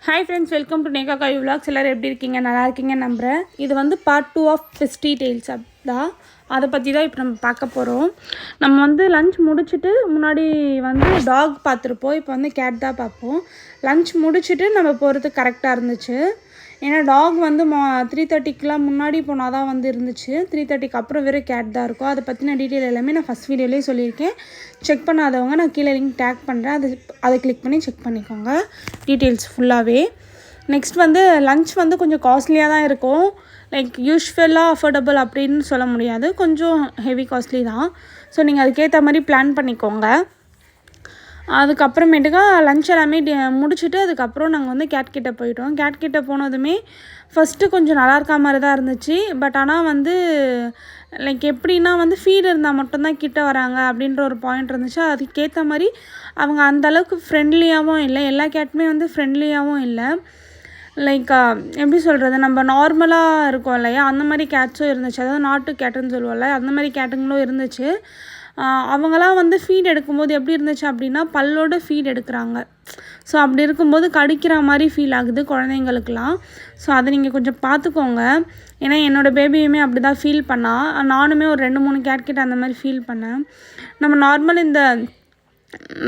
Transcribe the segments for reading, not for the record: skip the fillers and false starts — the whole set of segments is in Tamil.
Hi friends, welcome to Neka Kavi Vlogs. எல்லாரும் எப்படி இருக்கீங்க? நல்லா இருக்கீங்க நம்புறேன். இது வந்து பார்ட் 2 ஆஃப் Festy Tales தான். அதை பற்றி தான் இப்போ நம்ம பார்க்க போகிறோம். நம்ம வந்து லஞ்ச் முடிச்சுட்டு முன்னாடி வந்து டாக் பார்த்துருப்போம். இப்போ வந்து கேட் தான் பார்ப்போம். லஞ்ச் முடிச்சுட்டு நம்ம போகிறதுக்கு கரெக்டாக இருந்துச்சு. ஏன்னா டாக் வந்து 3:30க்குலாம் முன்னாடி போனால் தான் வந்து இருந்துச்சு. 3:30க்கு அப்புறம் வெறும் கேட் தான் இருக்கும். அதை பற்றின டீட்டெயில் எல்லாமே நான் ஃபஸ்ட் வீடியோலேயே சொல்லியிருக்கேன். செக் பண்ணாதவங்க நான் கீழே லிங்க் டேக் பண்ணுறேன். அதை கிளிக் பண்ணி செக் பண்ணிக்கோங்க டீட்டெயில்ஸ் ஃபுல்லாகவே. நெக்ஸ்ட் வந்து லன்ச் வந்து கொஞ்சம் காஸ்ட்லியாக தான் இருக்கும். லைக் யூஸ்வலாக அஃபோர்டபுள் அப்படின்னு சொல்ல முடியாது, கொஞ்சம் ஹெவி காஸ்ட்லி தான். ஸோ நீங்கள் அதுக்கேற்ற மாதிரி பிளான் பண்ணிக்கோங்க. அதுக்கப்புறமேட்டுக்கா லன்ச் எல்லாமே முடிச்சுட்டு அதுக்கப்புறம் நாங்கள் வந்து கேட் கிட்டே போயிட்டோம். கேட் கிட்டே போனதுமே ஃபஸ்ட்டு கொஞ்சம் நல்லா இருக்கா மாதிரி தான் இருந்துச்சு. பட் ஆனால் வந்து லைக் எப்படின்னா வந்து ஃபீட் இருந்தால் மட்டும்தான் கிட்டே வராங்க அப்படின்ற ஒரு பாயிண்ட் இருந்துச்சு. அதுக்கேற்ற மாதிரி அவங்க அந்தளவுக்கு ஃப்ரெண்ட்லியாகவும் இல்லை. எல்லா கேட்டுமே வந்து ஃப்ரெண்ட்லியாகவும் இல்லை. லைக் எப்படி சொல்கிறது, நம்ம நார்மலாக இருக்கோம் இல்லையா, அந்த மாதிரி கேட்ஸும் இருந்துச்சு. அதாவது நாட்டு கேட்டுன்னு சொல்லுவோம்ல, அந்த மாதிரி கேட்டுங்களும் இருந்துச்சு. அவங்களாம் வந்து ஃபீட் எடுக்கும்போது எப்படி இருந்துச்சு அப்படின்னா பல்லோடு ஃபீட் எடுக்கிறாங்க. ஸோ அப்படி இருக்கும்போது கடிக்கிற மாதிரி ஃபீல் ஆகுது குழந்தைங்களுக்கெலாம். ஸோ அதை நீங்கள் கொஞ்சம் பார்த்துக்கோங்க. ஏன்னா என்னோடய பேபியுமே அப்படி தான் ஃபீல் பண்ணால், நானுமே ஒரு 2-3 கேட் கிட்ட அந்த மாதிரி ஃபீல் பண்ணேன். நம்ம நார்மல் இந்த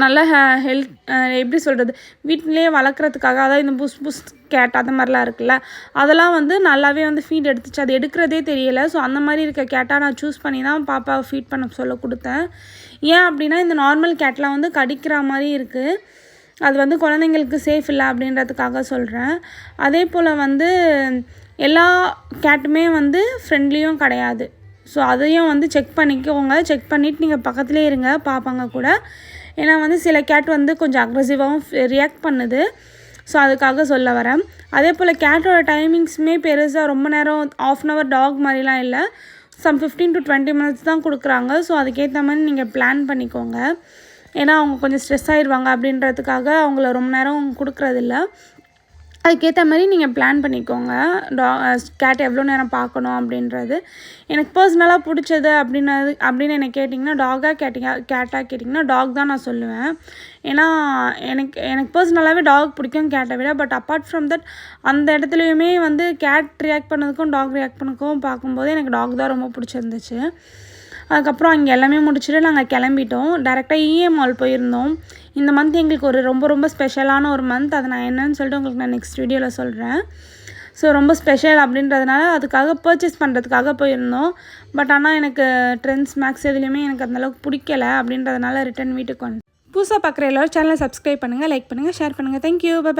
நல்ல ஹெல்த் எப்படி சொல்கிறது, வீட்டிலேயே வளர்க்குறதுக்காக, அதாவது இந்த புஸ் கேட் அந்த மாதிரிலாம் இருக்குல்ல, அதெல்லாம் வந்து நல்லாவே வந்து ஃபீட் எடுத்துச்சு. அது எடுக்கிறதே தெரியலை. ஸோ அந்த மாதிரி இருக்க கேட்டாக நான் சூஸ் பண்ணி தான் பாப்பாவை ஃபீட் பண்ண சொல்ல கொடுத்தேன். ஏன் அப்படின்னா இந்த நார்மல் கேட்லாம் வந்து கடிக்கிற மாதிரி இருக்குது. அது வந்து குழந்தைங்களுக்கு சேஃப் இல்லை அப்படின்றதுக்காக சொல்கிறேன். அதே போல் வந்து எல்லா கேட்டுமே வந்து ஃப்ரெண்ட்லியும் கிடையாது. ஸோ அதையும் வந்து செக் பண்ணிக்கோங்க. செக் பண்ணிவிட்டு நீங்கள் பக்கத்துலேயே இருங்க பாப்பாங்க கூட. ஏன்னா வந்து சில கேட் வந்து கொஞ்சம் அக்ரெசிவாகவும் ரியாக்ட் பண்ணுது. ஸோ அதுக்காக சொல்ல வரேன். அதே போல் கேட்டோட டைமிங்ஸுமே பெருசாக ரொம்ப நேரம் ½ an hour டாக் மாதிரிலாம் இல்லை. சம் 15 to 20 minutes தான் கொடுக்குறாங்க. ஸோ அதுக்கேற்ற மாதிரி நீங்கள் பிளான் பண்ணிக்கோங்க. ஏன்னா அவங்க கொஞ்சம் ஸ்ட்ரெஸ் ஆகிடுவாங்க அப்படின்றதுக்காக அவங்கள ரொம்ப நேரம் கொடுக்குறதில்ல. அதுக்கேற்ற மாதிரி நீங்கள் பிளான் பண்ணிக்கோங்க. கேட் எவ்வளோ நேரம் பார்க்கணும் அப்படின்றது. எனக்கு பர்சனலாக பிடிச்சது அப்படின்னு எனக்கு கேட்டிங்கன்னா கேட்டாக கேட்டிங்கன்னா டாக் தான் நான் சொல்லுவேன். ஏன்னா எனக்கு பர்சனலாகவே டாக் பிடிக்கும் கேட்டை விட. பட் அப்பார்ட் ஃப்ரம் தட் அந்த இடத்துலையுமே வந்து கேட் ரியாக்ட் பண்ணதுக்கும் டாக் ரியாக்ட் பண்ணதுக்கும் பார்க்கும்போது எனக்கு டாக் தான் ரொம்ப பிடிச்சிருந்துச்சு. அதுக்கப்புறம் அங்கே எல்லாமே முடிச்சுட்டு நாங்கள் கிளம்பிட்டோம். டேரெக்டாக EM மால் போயிருந்தோம். இந்த மந்த் எங்களுக்கு ஒரு ரொம்ப ரொம்ப ஸ்பெஷலான ஒரு மந்த். அதை நான் என்னன்னு சொல்லிட்டு உங்களுக்கு நான் நெக்ஸ்ட் வீடியோவில் சொல்கிறேன். ஸோ ரொம்ப ஸ்பெஷல் அப்படின்றதுனால அதுக்காக பர்ச்சேஸ் பண்ணுறதுக்காக போயிருந்தோம். பட் ஆனால் எனக்கு ட்ரெண்ட்ஸ் மேக்ஸ் எதுலேயுமே எனக்கு அந்தளவுக்கு பிடிக்கலை. அப்படின்றதுனால ரிட்டன் வீட்டுக்கு வந்து புதுசாக பார்க்குற எல்லோரும் சேனலை சப்ஸ்கிரைப் பண்ணுங்கள், லைக் பண்ணுங்கள், ஷேர் பண்ணுங்கள். Thank you, by.